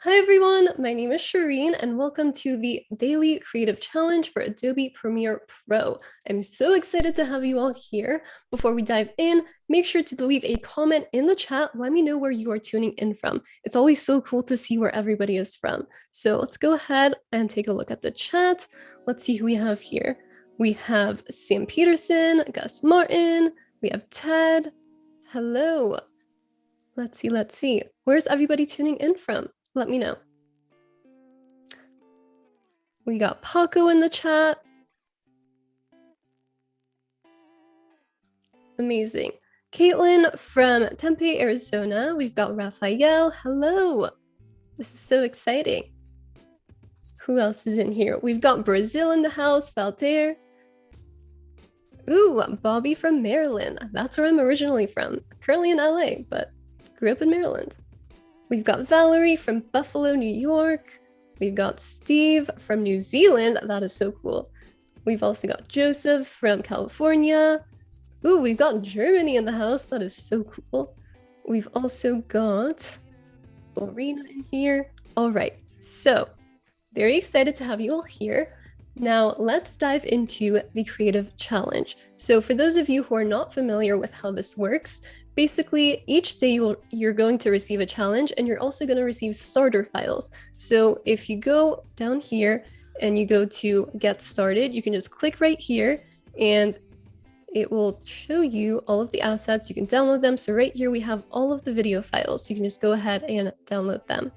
Hi everyone, my name is Shireen and welcome to the Daily Creative Challenge for Adobe Premiere Pro. I'm so excited to have you all here. Before we dive in, make sure to leave a comment in the chat. Let me know where you are tuning in from. It's always so cool to see where everybody is from. So let's go ahead and take a look at the chat. Let's see who we have here. We have Sam Peterson, Gus Martin, we have Ted. Hello. Let's see. Where's everybody tuning in from? Let me know. We got Paco in the chat. Amazing. Caitlin from Tempe, Arizona. We've got Raphael. Hello. This is so exciting. Who else is in here? We've got Brazil in the house, Valter. Ooh, Bobby from Maryland. That's where I'm originally from. Currently in LA, but grew up in Maryland. We've got Valerie from Buffalo, New York. We've got Steve from New Zealand. That is so cool. We've also got Joseph from California. Ooh, we've got Germany in the house. That is so cool. We've also got Lorena in here. All right, so very excited to have you all here. Now let's dive into the creative challenge. So for those of you who are not familiar with how this works, basically each day you're going to receive a challenge and you're also going to receive starter files. So if you go down here and you go to get started, you can just click right here and it will show you all of the assets. You can download them. So right here we have all of the video files. So you can just go ahead and download them.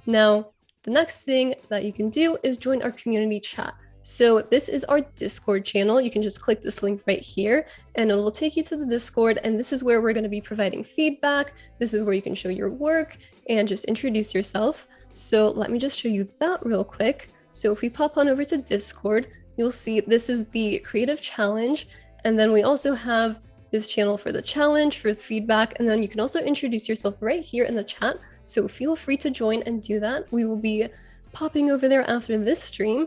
Now, the next thing that you can do is join our community chat. So this is our Discord channel. You can just click this link right here and it will take you to the Discord. And this is where we're going to be providing feedback. This is where you can show your work and just introduce yourself. So let me just show you that real quick. So if we pop on over to Discord, you'll see this is the creative challenge. And then we also have this channel for the challenge, for feedback. And then you can also introduce yourself right here in the chat. So feel free to join and do that. We will be popping over there after this stream.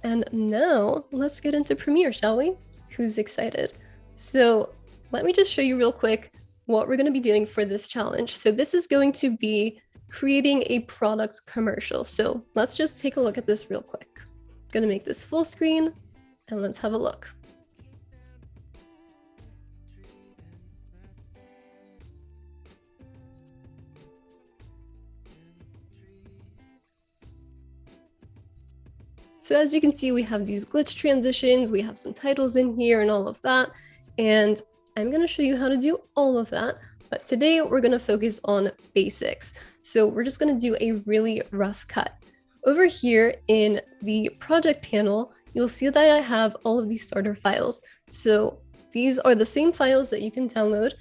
And now let's get into Premiere, shall we? Who's excited? So let me just show you real quick what we're going to be doing for this challenge. So this is going to be creating a product commercial. So let's just take a look at this real quick. I'm going to make this full screen and let's have a look. So as you can see, we have these glitch transitions, we have some titles in here and all of that. And I'm going to show you how to do all of that. But today we're going to focus on basics. So we're just going to do a really rough cut. Over here in the project panel, you'll see that I have all of these starter files. So these are the same files that you can download.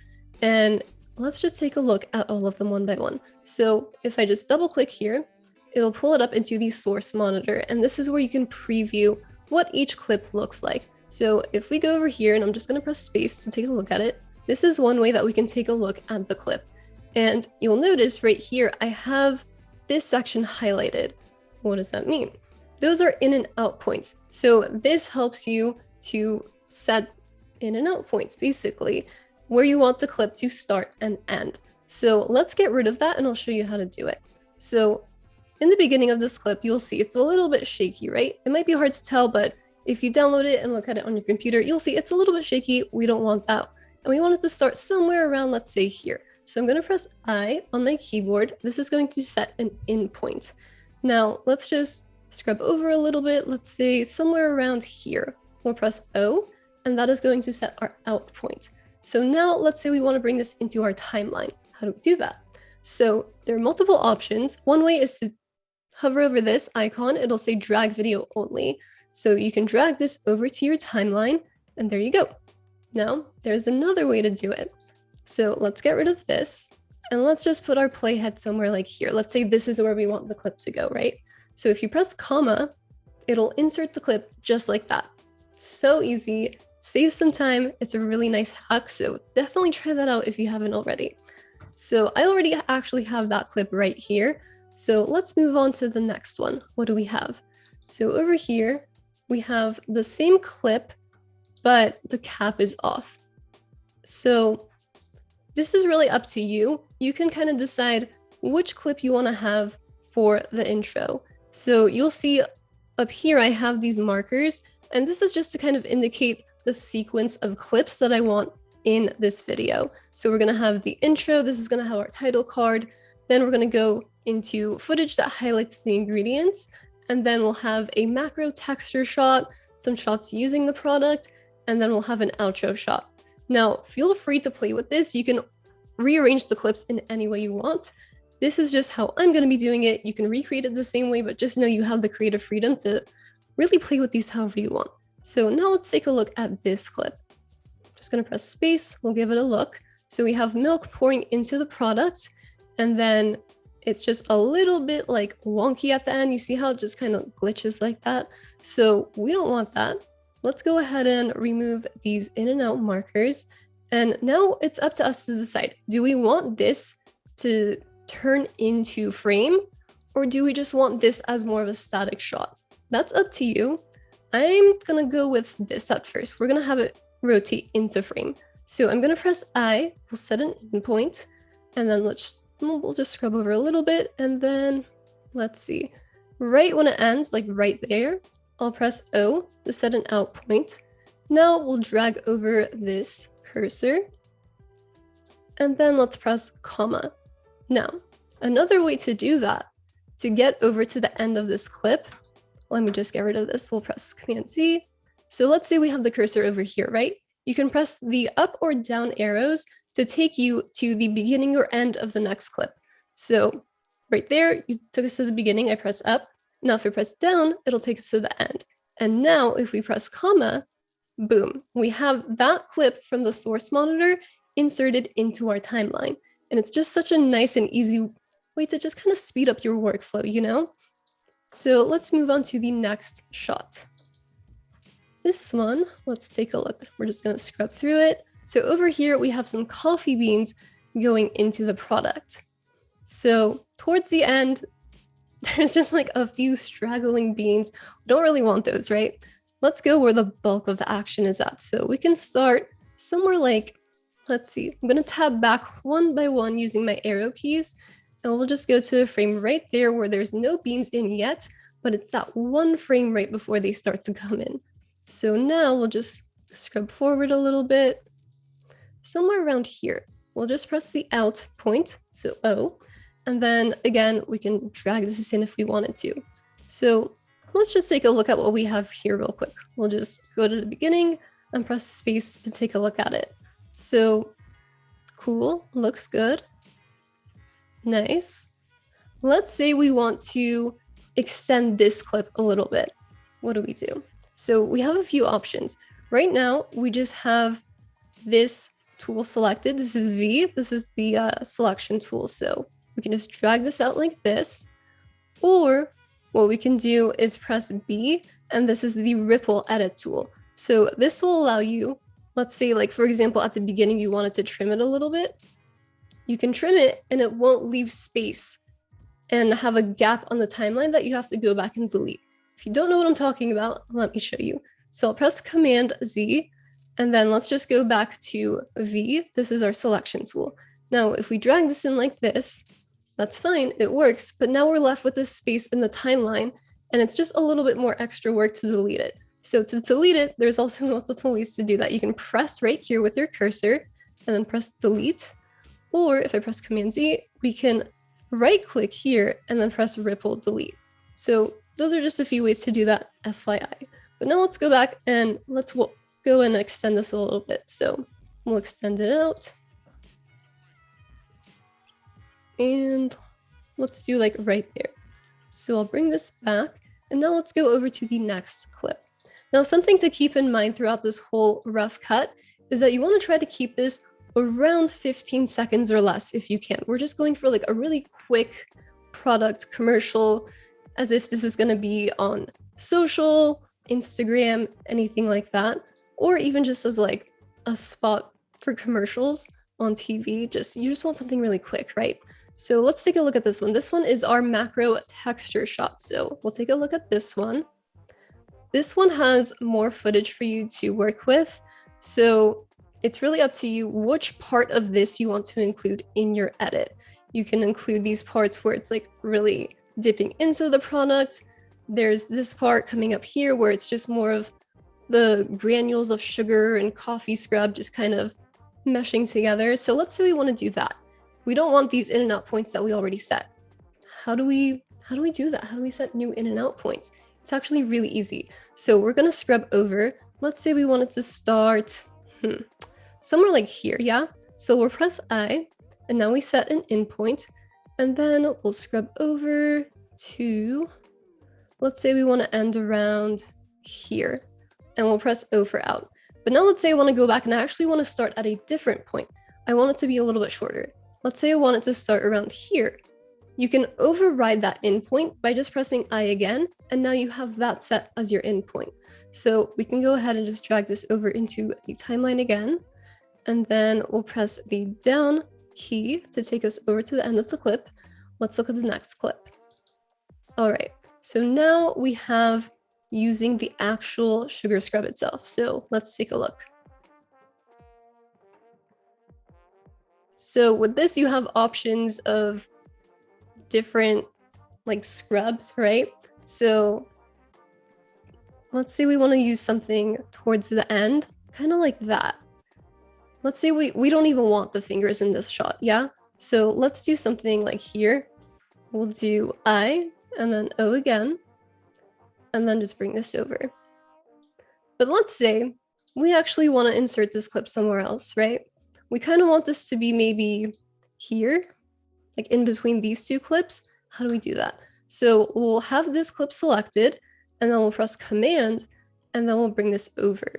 And let's just take a look at all of them one by one. So if I just double click here, it'll pull it up into the source monitor. And this is where you can preview what each clip looks like. So if we go over here, and I'm just going to press space to take a look at it, this is one way that we can take a look at the clip. And you'll notice right here, I have this section highlighted. What does that mean? Those are in and out points. So this helps you to set in and out points, basically, where you want the clip to start and end. So let's get rid of that and I'll show you how to do it. So in the beginning of this clip, you'll see it's a little bit shaky, right? It might be hard to tell, but if you download it and look at it on your computer, you'll see it's a little bit shaky. We don't want that. And we want it to start somewhere around, let's say here. So I'm going to press I on my keyboard. This is going to set an in point. Now let's just scrub over a little bit. Let's say somewhere around here. We'll press O, and that is going to set our out point. So now let's say we want to bring this into our timeline. How do we do that? So there are multiple options. One way is to hover over this icon, it'll say drag video only. So you can drag this over to your timeline and there you go. Now there's another way to do it. So let's get rid of this and let's just put our playhead somewhere like here. Let's say this is where we want the clip to go, right? So if you press comma, it'll insert the clip just like that. So easy, save some time. It's a really nice hack. So definitely try that out if you haven't already. So I already actually have that clip right here. So let's move on to the next one. What do we have? So over here, we have the same clip, but the cap is off. So this is really up to you. You can kind of decide which clip you want to have for the intro. So you'll see up here, I have these markers, and this is just to kind of indicate the sequence of clips that I want in this video. So we're gonna have the intro, this is gonna have our title card, then we're gonna go into footage that highlights the ingredients, and then we'll have a macro texture shot, some shots using the product, and then we'll have an outro shot. Now, feel free to play with this. You can rearrange the clips in any way you want. This is just how I'm going to be doing it. You can recreate it the same way, but just know you have the creative freedom to really play with these however you want. So now let's take a look at this clip. Just going to press space. We'll give it a look. So we have milk pouring into the product, and then it's just a little bit like wonky at the end. You see how it just kind of glitches like that? So we don't want that. Let's go ahead and remove these in and out markers. And now it's up to us to decide, do we want this to turn into frame, or do we just want this as more of a static shot? That's up to you. I'm gonna go with this at first. We're gonna have it rotate into frame. So I'm gonna press I, we'll set an endpoint, and then we'll just scrub over a little bit, and then let's see. Right when it ends, like right there, I'll press O to set an out point. Now we'll drag over this cursor, and then let's press comma. Now, another way to do that, to get over to the end of this clip, let me just get rid of this. We'll press Command C. So let's say we have the cursor over here, right? You can press the up or down arrows to take you to the beginning or end of the next clip. So right there, you took us to the beginning, I press up. Now if I press down, it'll take us to the end. And now if we press comma, boom, we have that clip from the source monitor inserted into our timeline. And it's just such a nice and easy way to just kind of speed up your workflow, you know? So let's move on to the next shot. This one, let's take a look. We're just gonna scrub through it. So over here, we have some coffee beans going into the product. So towards the end, there's just like a few straggling beans. We don't really want those, right? Let's go where the bulk of the action is at. So we can start somewhere like, let's see, I'm gonna tab back one by one using my arrow keys, and we'll just go to a frame right there where there's no beans in yet, but it's that one frame right before they start to come in. So now we'll just scrub forward a little bit, somewhere around here. We'll just press the out point, so O, and then again, we can drag this in if we wanted to. So let's just take a look at what we have here real quick. We'll just go to the beginning and press space to take a look at it. So cool, looks good. Nice. Let's say we want to extend this clip a little bit. What do we do? So we have a few options. Right now, we just have this tool selected. This is V. This is the selection tool. So we can just drag this out like this. Or what we can do is press B, and this is the ripple edit tool. So this will allow you, let's say like, for example, at the beginning, you wanted to trim it a little bit. You can trim it and it won't leave space and have a gap on the timeline that you have to go back and delete. If you don't know what I'm talking about, let me show you. So I'll press Command Z, and then let's just go back to V. This is our selection tool. Now, if we drag this in like this, that's fine, it works, but now we're left with this space in the timeline, and it's just a little bit more extra work to delete it. So to delete it, there's also multiple ways to do that. You can press right here with your cursor and then press delete. Or if I press Command Z, we can right click here and then press ripple delete. So those are just a few ways to do that, FYI. But now let's go back and let's go and extend this a little bit. So we'll extend it out. And let's do like right there. So I'll bring this back, and now let's go over to the next clip. Now, something to keep in mind throughout this whole rough cut is that you want to try to keep this around 15 seconds or less if you can. We're just going for like a really quick product commercial, as if this is going to be on social, Instagram, anything like that, or even just as like a spot for commercials on TV. You just want something really quick, right? So let's take a look at this one. This one is our macro texture shot. So we'll take a look at this one. This one has more footage for you to work with. So it's really up to you which part of this you want to include in your edit. You can include these parts where it's like really dipping into the product. There's this part coming up here where it's just more of the granules of sugar and coffee scrub just kind of meshing together. So let's say we want to do that. We don't want these in and out points that we already set. How do we do that? How do we set new in and out points? It's actually really easy. So we're going to scrub over. Let's say we wanted to start somewhere like here, yeah? So we'll press I, and now we set an in point, and then we'll scrub over to, let's say we want to end around here, and we'll press O for out. But now let's say I want to go back and I actually want to start at a different point. I want it to be a little bit shorter. Let's say I want it to start around here. You can override that endpoint by just pressing I again, and now you have that set as your endpoint. So we can go ahead and just drag this over into the timeline again, and then we'll press the down key to take us over to the end of the clip. Let's look at the next clip. All right, so now we have using the actual sugar scrub itself. So let's take a look. So with this, you have options of different like scrubs, right? So let's say we want to use something towards the end, kind of like that. Let's say we don't even want the fingers in this shot, yeah? So let's do something like here. We'll do I and then O again, and then just bring this over. But let's say we actually want to insert this clip somewhere else, right? We kind of want this to be maybe here, like in between these two clips. How do we do that? So we'll have this clip selected, and then we'll press Command, and then we'll bring this over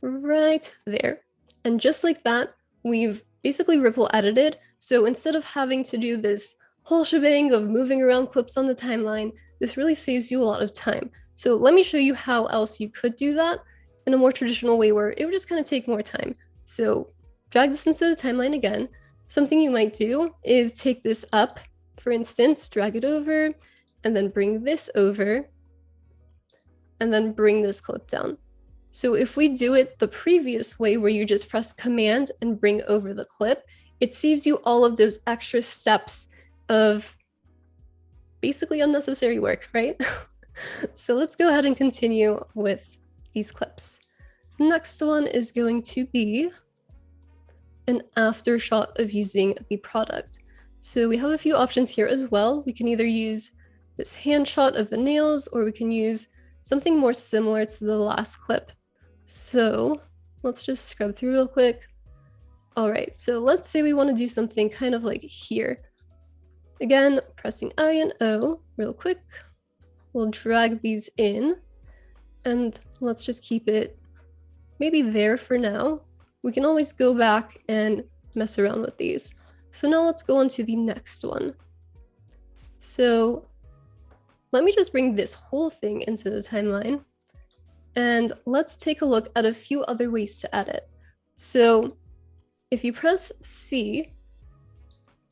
right there. And just like that, we've basically ripple edited. So instead of having to do this whole shebang of moving around clips on the timeline, this really saves you a lot of time. So let me show you how else you could do that in a more traditional way where it would just kind of take more time. So drag this into the timeline again. Something you might do is take this up, for instance, drag it over, and then bring this over, and then bring this clip down. So if we do it the previous way where you just press Command and bring over the clip, it saves you all of those extra steps of basically unnecessary work, right? So let's go ahead and continue with these clips. Next one is going to be an after shot of using the product. So we have a few options here as well. We can either use this hand shot of the nails, or we can use something more similar to the last clip. So let's just scrub through real quick. All right, so let's say we want to do something kind of like here. Again, pressing I and O real quick. We'll drag these in, and let's just keep it maybe there for now. We can always go back and mess around with these. So now let's go on to the next one. So let me just bring this whole thing into the timeline, and let's take a look at a few other ways to edit. So if you press C,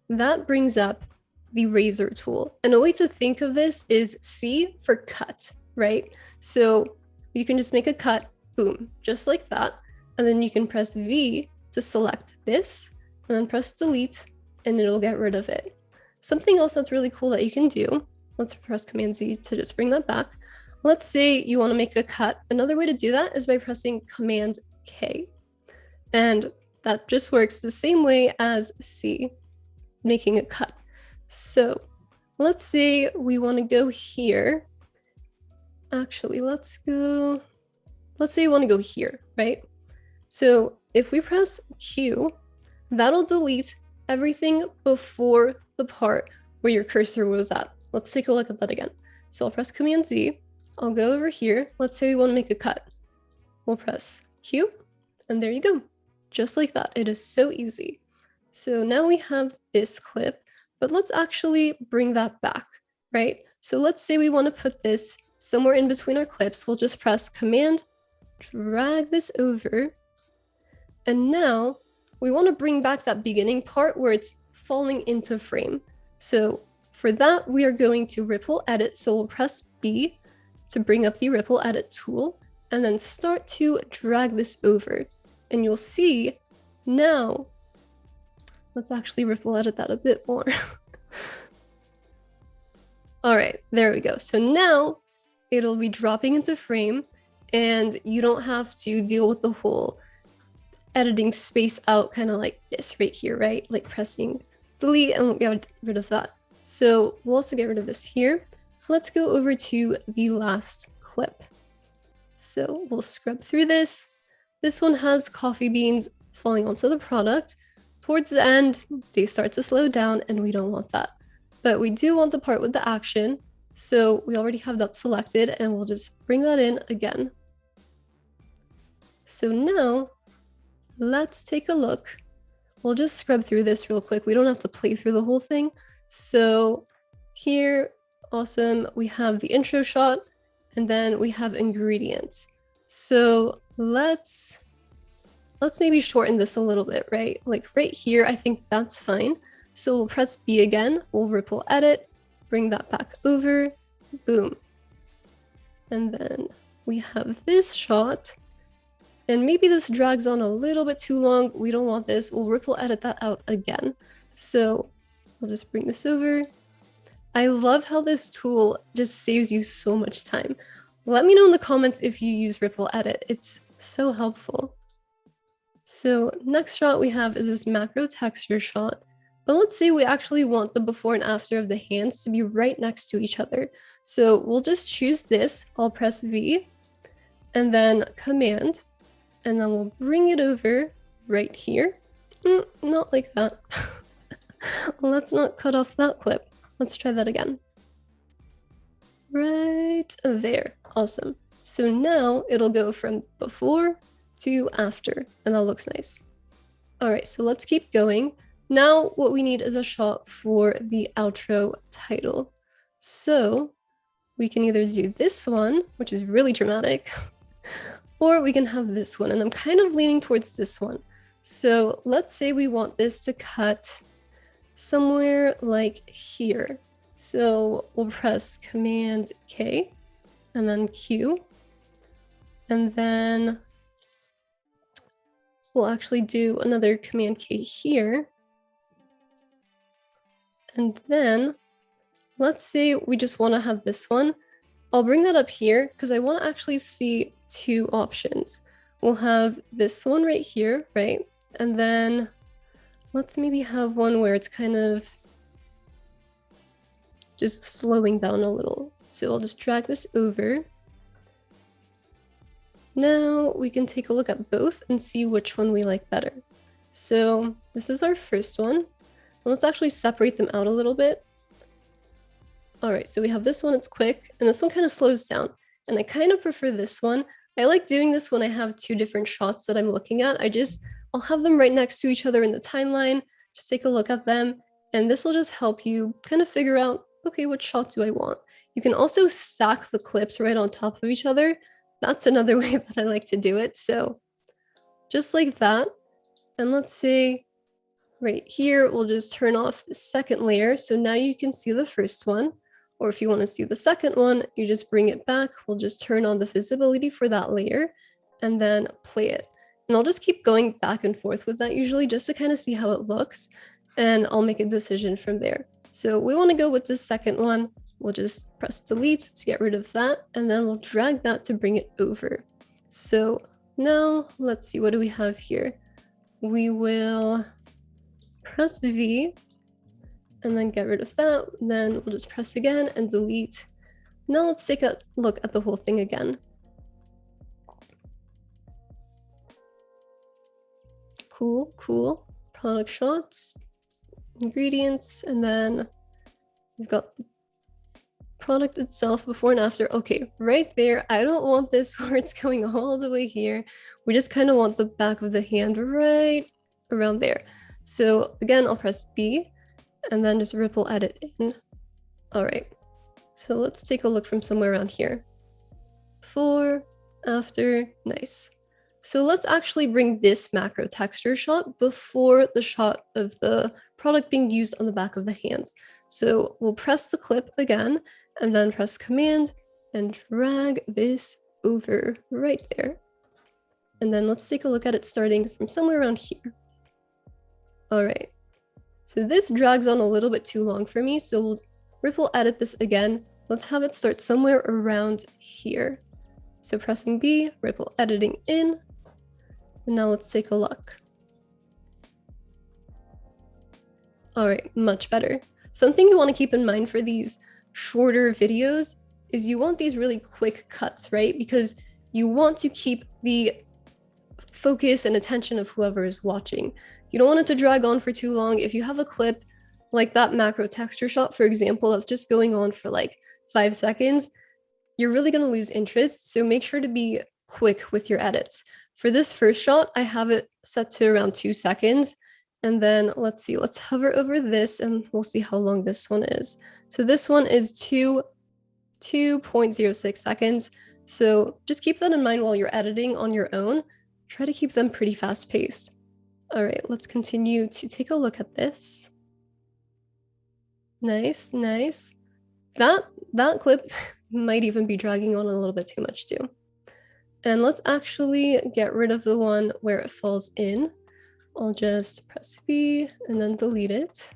that brings up the Razer tool. And a way to think of this is C for cut, right? So you can just make a cut, boom, just like that. And then you can press V to select this, and then press delete, and it'll get rid of it. Something else that's really cool that you can do, let's press Command Z to just bring that back. Let's say you want to make a cut. Another way to do that is by pressing Command K. And that just works the same way as C, making a cut. So let's say we want to go here. Actually, let's say you want to go here, right? So if we press Q, that'll delete everything before the part where your cursor was at. Let's take a look at that again. So I'll press Command Z. I'll go over here. Let's say we want to make a cut. We'll press Q, and there you go. Just like that. It is so easy. So now we have this clip, but let's actually bring that back, right? So let's say we want to put this somewhere in between our clips. We'll just press Command, drag this over, and now we want to bring back that beginning part where it's falling into frame. So for that, we are going to ripple edit. So we'll press B to bring up the ripple edit tool, and then start to drag this over. And you'll see now, let's actually ripple edit that a bit more. All right, there we go. So now it'll be dropping into frame and you don't have to deal with the whole editing space out kind of like this right here, right? Like pressing delete and we'll get rid of that. So we'll also get rid of this here. Let's go over to the last clip. So we'll scrub through this. This one has coffee beans falling onto the product. Towards the end, they start to slow down and we don't want that. But we do want the part with the action. So we already have that selected and we'll just bring that in again. So now let's take a look. We'll just scrub through this real quick. We don't have to play through the whole thing. So here, awesome, we have the intro shot and then we have ingredients. So let's maybe shorten this a little bit, right? Like right here, I think that's fine. So we'll press B again, we'll ripple edit, bring that back over, boom. And then we have this shot. And maybe this drags on a little bit too long. We don't want this. We'll ripple edit that out again. So we'll just bring this over. I love how this tool just saves you so much time. Let me know in the comments if you use ripple edit. It's so helpful. So next shot we have is this macro texture shot. But let's say we actually want the before and after of the hands to be right next to each other. So we'll just choose this. I'll press V and then Command. And then we'll bring it over right here. Not like that. Let's not cut off that clip. Let's try that again. Right there. Awesome. So now it'll go from before to after, and that looks nice. All right, so let's keep going. Now what we need is a shot for the outro title. So we can either do this one, which is really dramatic, or we can have this one, and I'm kind of leaning towards this one. So let's say we want this to cut somewhere like here. So we'll press Command K and then Q, and then we'll actually do another Command K here. And then let's say we just want to have this one. I'll bring that up here because I want to actually see two options. We'll have this one right here, right? And then let's maybe have one where it's kind of just slowing down a little. So I'll just drag this over. Now we can take a look at both and see which one we like better. So this is our first one. Let's actually separate them out a little bit. All right, so we have this one, it's quick, and this one kind of slows down. And I kind of prefer this one. I like doing this when I have two different shots that I'm looking at. I'll have them right next to each other in the timeline, just take a look at them, and this will just help you kind of figure out, okay, what shot do I want? You can also stack the clips right on top of each other. That's another way that I like to do it. So just like that. And let's say right here, we'll just turn off the second layer. So now you can see the first one. Or if you want to see the second one, you just bring it back. We'll just turn on the visibility for that layer and then play it. And I'll just keep going back and forth with that usually just to kind of see how it looks. And I'll make a decision from there. So we want to go with the second one. We'll just press delete to get rid of that. And then we'll drag that to bring it over. So now let's see, what do we have here? We will press V and then get rid of that. Then we'll just press again and delete. Now let's take a look at the whole thing again. Cool, cool. Product shots, ingredients, and then we've got the product itself before and after. Okay, right there. I don't want this where it's going all the way here. We just kind of want the back of the hand right around there. So again, I'll press B and then just ripple edit in. All right, so let's take a look from somewhere around here. Before, after, nice. So let's actually bring this macro texture shot before the shot of the product being used on the back of the hands. So we'll press the clip again and then press Command and drag this over right there. And then let's take a look at it starting from somewhere around here. All right, so this drags on a little bit too long for me, so we'll ripple edit this again. Let's have it start somewhere around here. So pressing B, ripple editing in, and now let's take a look. All right, much better. Something you want to keep in mind for these shorter videos is you want these really quick cuts, right? Because you want to keep the focus and attention of whoever is watching. You don't want it to drag on for too long. If you have a clip like that macro texture shot, for example, that's just going on for like 5 seconds, you're really going to lose interest. So make sure to be quick with your edits. For this first shot, I have it set to around 2 seconds. And then let's see, let's hover over this and we'll see how long this one is. So this one is 2.06 seconds. So just keep that in mind while you're editing on your own. Try to keep them pretty fast paced. All right, let's continue to take a look at this. Nice, nice. That clip might even be dragging on a little bit too much too. And let's actually get rid of the one where it falls in. I'll just press B and then delete it.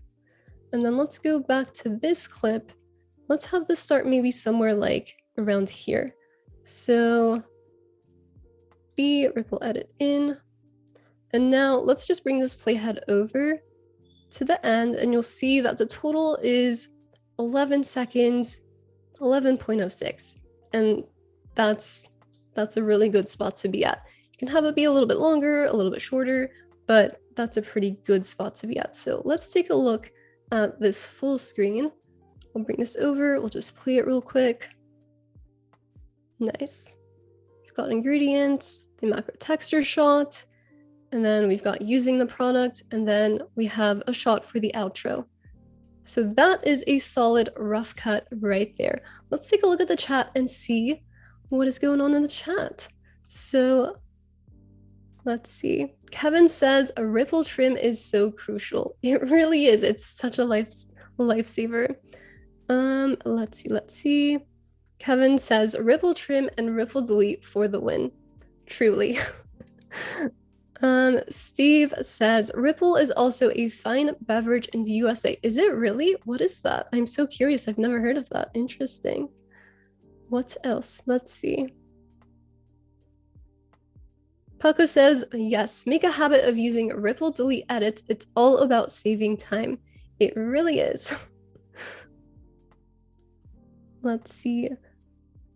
And then let's go back to this clip. Let's have this start maybe somewhere like around here. So B, ripple edit in. And now let's just bring this playhead over to the end and you'll see that the total is 11 seconds, 11.06. And that's a really good spot to be at. You can have it be a little bit longer, a little bit shorter, but that's a pretty good spot to be at. So let's take a look at this full screen. I'll bring this over, we'll just play it real quick. Nice. We've got ingredients, the macro texture shot, and then we've got using the product, and then we have a shot for the outro. So that is a solid rough cut right there. Let's take a look at the chat and see what is going on in the chat. So let's see. Kevin says a ripple trim is so crucial. It really is. It's such a lifesaver. Let's see. Kevin says ripple trim and ripple delete for the win. Truly. Steve says ripple is also a fine beverage in the USA. Is it really? What is that? I'm so curious. I've never heard of that. Interesting. What else? Let's see. Paco says, yes, make a habit of using ripple delete edits. It's all about saving time. It really is. Let's see.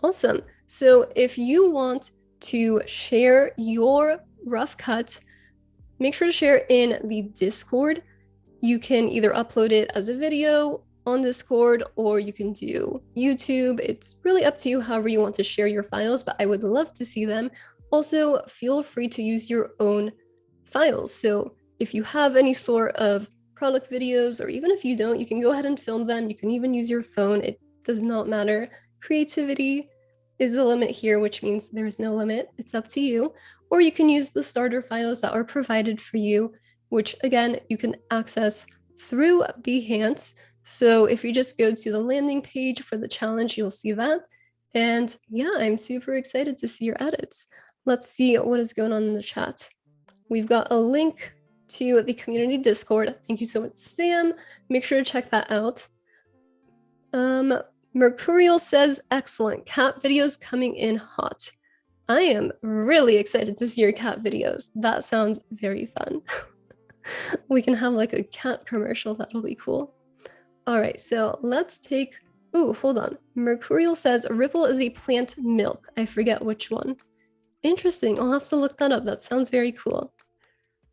Awesome. So if you want to share your rough cut, make sure to share in the Discord. You can either upload it as a video on Discord or you can do YouTube. It's really up to you however you want to share your files, but I would love to see them. Also, feel free to use your own files. So if you have any sort of product videos, or even if you don't, you can go ahead and film them. You can even use your phone. It does not matter. Creativity is the limit here, which means there is no limit. It's up to you. Or you can use the starter files that are provided for you, which again, you can access through Behance. So if you just go to the landing page for the challenge, you'll see that. And yeah, I'm super excited to see your edits. Let's see what is going on in the chat. We've got a link to the community Discord. Thank you so much, Sam. Make sure to check that out. Mercurial says, excellent. Cat videos coming in hot. I am really excited to see your cat videos. That sounds very fun. We can have like a cat commercial. That'll be cool. All right, so let's take, ooh, hold on. Mercurial says, ripple is a plant milk. I forget which one. Interesting, I'll have to look that up. That sounds very cool.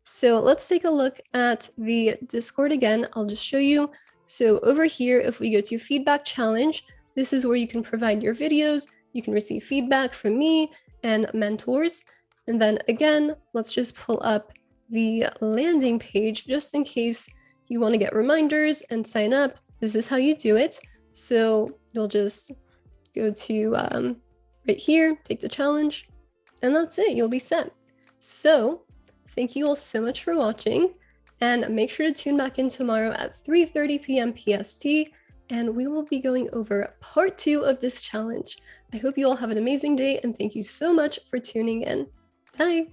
So let's take a look at the Discord again. I'll just show you. So over here, if we go to feedback challenge, this is where you can provide your videos. You can receive feedback from me and mentors. And then again, let's just pull up the landing page just in case you want to get reminders and sign up. This is how you do it. So you'll just go to right here, take the challenge, and that's it. You'll be set. So thank you all so much for watching, and make sure to tune back in tomorrow at 3:30 p.m. PST, and we will be going over part 2 of this challenge. I hope you all have an amazing day, and thank you so much for tuning in. Bye.